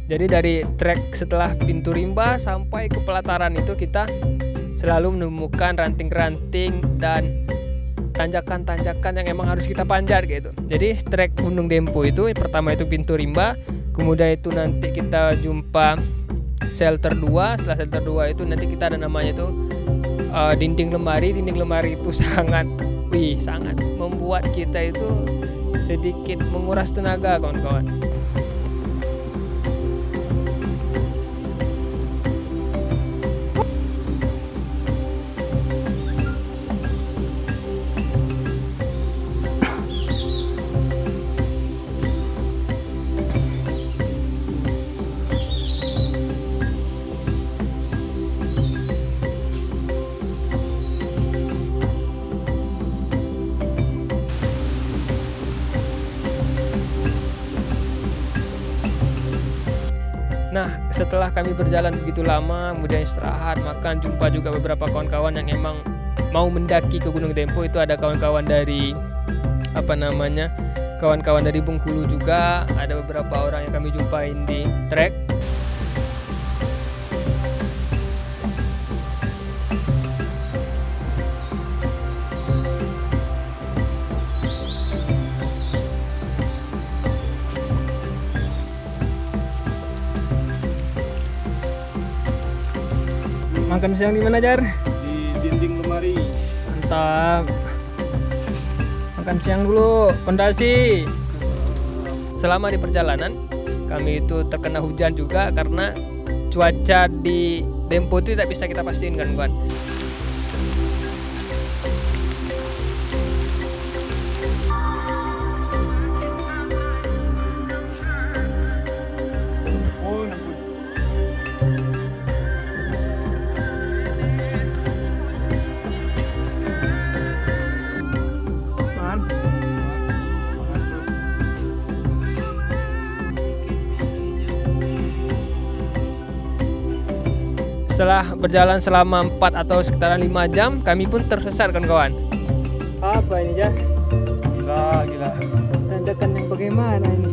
Jadi dari trek setelah Pintu Rimba sampai ke pelataran itu kita selalu menemukan ranting-ranting dan tanjakan-tanjakan yang emang harus kita panjat gitu. Jadi trek Gunung Dempo itu pertama itu Pintu Rimba, kemudian itu nanti kita jumpa shelter 2. Setelah shelter 2 itu nanti kita ada namanya itu dinding lemari. Dinding lemari itu sangat membuat kita itu sedikit menguras tenaga kawan-kawan. Nah, setelah kami berjalan begitu lama, kemudian istirahat, makan, jumpa juga beberapa kawan-kawan yang emang mau mendaki ke Gunung Dempo. Itu ada kawan-kawan dari kawan-kawan dari Bengkulu juga, ada beberapa orang yang kami jumpain di trek. Makan siang di mana, Jar? Di dinding lemari. Mantap. Makan siang dulu, pondasi. Selama di perjalanan, kami itu terkena hujan juga karena cuaca di Dempo itu tidak bisa kita pastiin kan, kawan. Oh, Setelah berjalan selama 4 atau sekitaran 5 jam, kami pun tersesat kan, kawan. Apa ini, Jar? gila. Tanjakan yang bagaimana ini?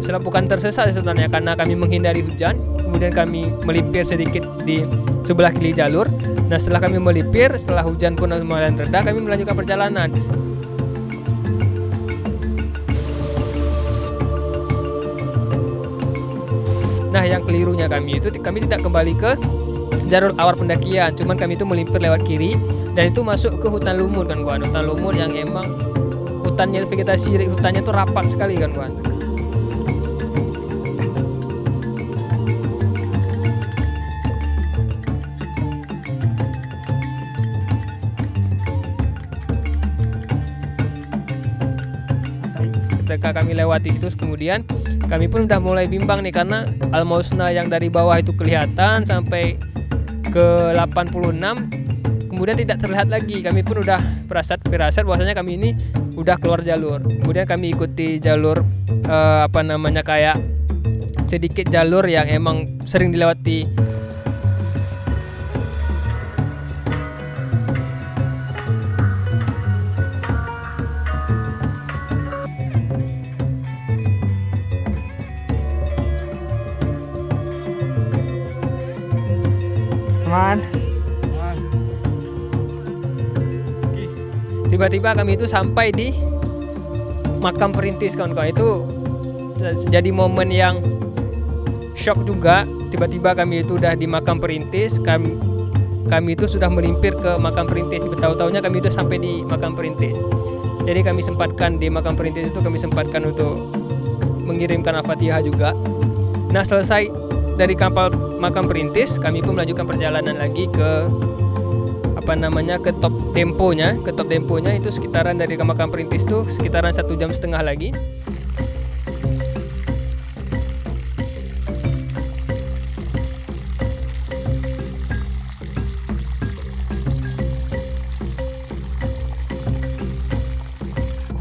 Setelah bukan tersesat sebenarnya karena kami menghindari hujan, kemudian kami melipir sedikit di sebelah kiri jalur. Nah, setelah kami melipir, setelah hujan pun mulai reda, kami melanjutkan perjalanan. Nah, yang kelirunya kami itu kami tidak kembali ke jalur awal pendakian, cuman kami itu melimpir lewat kiri dan itu masuk ke hutan lumut kan, kawan. Hutan lumut yang emang hutannya vegetasi hutannya itu rapat sekali kan, kawan. Ketika kami lewati situ, kemudian kami pun udah mulai bimbang nih karena Al-Mausna yang dari bawah itu kelihatan sampai ke 86, kemudian tidak terlihat lagi. Kami pun udah firasat bahwasanya kami ini udah keluar jalur. Kemudian kami ikuti jalur kayak sedikit jalur yang emang sering dilewati. Tiba-tiba kami itu sampai di makam perintis, kawan-kawan. Itu jadi momen yang shock juga. Tiba-tiba kami itu udah di makam perintis. Kami itu sudah melimpir ke makam perintis. Tahu-taunya kami udah sampai di makam perintis. Jadi kami sempatkan di makam perintis itu kami untuk mengirimkan Al-Fatihah juga. Nah, selesai dari makam perintis, kami pun melanjutkan perjalanan lagi ke ke top demponya. Ke top demponya itu sekitaran dari makam perintis itu sekitaran 1,5 jam lagi.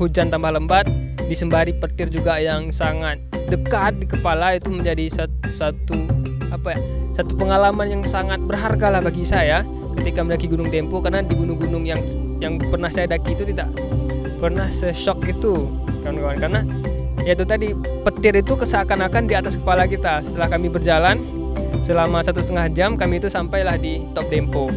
Hujan tambah lebat disembari petir juga yang sangat dekat di kepala, itu menjadi satu pengalaman yang sangat berharga lah bagi saya ketika mendaki Gunung Dempo, karena di gunung-gunung yang pernah saya daki itu tidak pernah se-shock itu kawan-kawan, karena yaitu tadi petir itu seakan-akan di atas kepala kita. Setelah kami berjalan selama 1,5 jam, kami itu sampailah di Top Dempo.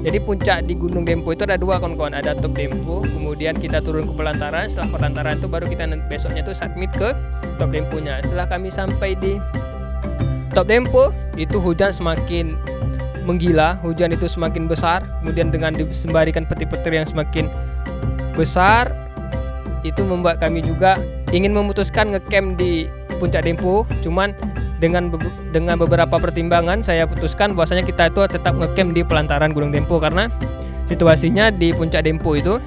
Jadi puncak di Gunung Dempo itu ada dua kawan-kawan, ada Top Dempo, kemudian kita turun ke pelantaran. Setelah pelantaran itu baru kita besoknya tuh submit ke Top Demponya. Setelah kami sampai di Top Dempo, itu hujan semakin menggila, hujan itu semakin besar, kemudian dengan disembarikan petir-petir yang semakin besar, itu membuat kami juga ingin memutuskan ngecamp di Puncak Dempo. Cuman dengan beberapa pertimbangan saya putuskan bahwasanya kita itu tetap ngecamp di pelantaran Gunung Dempo, karena situasinya di Puncak Dempo itu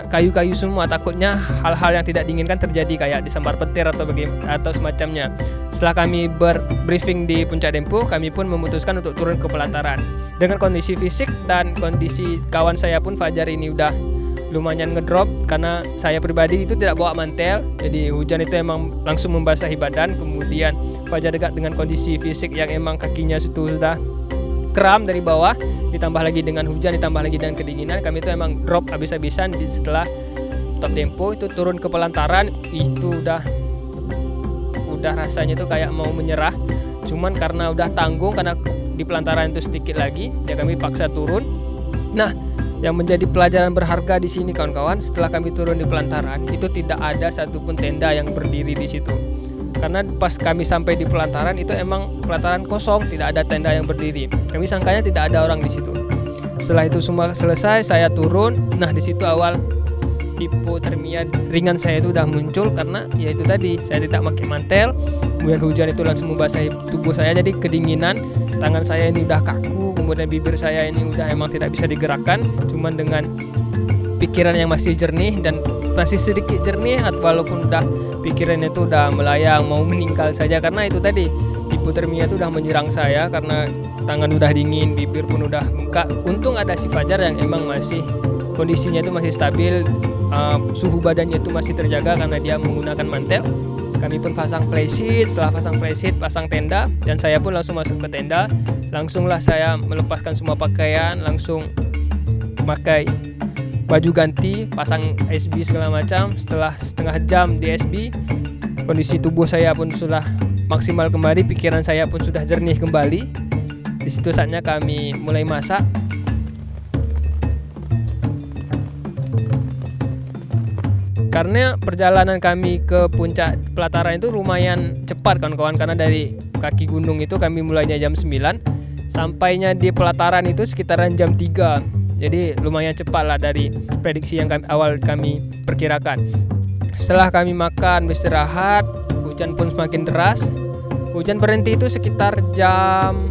kayu-kayu semua, takutnya hal-hal yang tidak diinginkan terjadi kayak disambar petir atau semacamnya. Setelah kami berbriefing di Puncak Dempo, kami pun memutuskan untuk turun ke pelantaran. Dengan kondisi fisik dan kondisi kawan saya pun Fajar ini udah lumayan ngedrop, karena saya pribadi itu tidak bawa mantel, jadi hujan itu emang langsung membasahi badan. Kemudian Fajar dekat dengan kondisi fisik yang emang kakinya sudah kram dari bawah, ditambah lagi dengan hujan, ditambah lagi dengan kedinginan, kami itu emang drop habis-habisan. Setelah Top Dempo itu turun ke pelantaran, itu udah rasanya itu kayak mau menyerah. Cuman karena udah tanggung, karena di pelantaran itu sedikit lagi, ya kami paksa turun. Nah, yang menjadi pelajaran berharga di sini kawan-kawan, setelah kami turun di pelantaran itu tidak ada satupun tenda yang berdiri di situ. Karena pas kami sampai di pelantaran itu emang pelantaran kosong, tidak ada tenda yang berdiri. Kami sangkanya tidak ada orang di situ. Setelah itu semua selesai, saya turun. Nah, di situ awal hipotermia ringan saya itu udah muncul, karena ya itu tadi saya tidak pakai mantel. Kemudian hujan itu langsung membasahi tubuh saya, jadi kedinginan. Tangan saya ini udah kaku, kemudian bibir saya ini udah emang tidak bisa digerakkan. Cuman dengan pikiran yang masih jernih dan masih sedikit jernih, walaupun udah pikirannya itu udah melayang mau meninggal saja, karena itu tadi hipotermia itu udah menyerang saya, karena tangan udah dingin, bibir pun udah bengkak. Untung ada si Fajar yang emang masih kondisinya itu masih stabil, suhu badannya itu masih terjaga karena dia menggunakan mantel. Kami pun pasang flysheet, setelah pasang flysheet, pasang tenda, dan saya pun langsung masuk ke tenda. Langsunglah saya melepaskan semua pakaian, langsung pakai baju ganti, pasang SB segala macam. Setelah setengah jam di SB, kondisi tubuh saya pun sudah maksimal kembali, pikiran saya pun sudah jernih kembali. Di situ saatnya kami mulai masak. Karena perjalanan kami ke puncak pelataran itu lumayan cepat kawan-kawan, karena dari kaki gunung itu kami mulainya jam 9, sampainya di pelataran itu sekitaran jam 3. Jadi lumayan cepat lah dari prediksi yang awal kami perkirakan. Setelah kami makan, beristirahat, hujan pun semakin deras. Hujan berhenti itu sekitar jam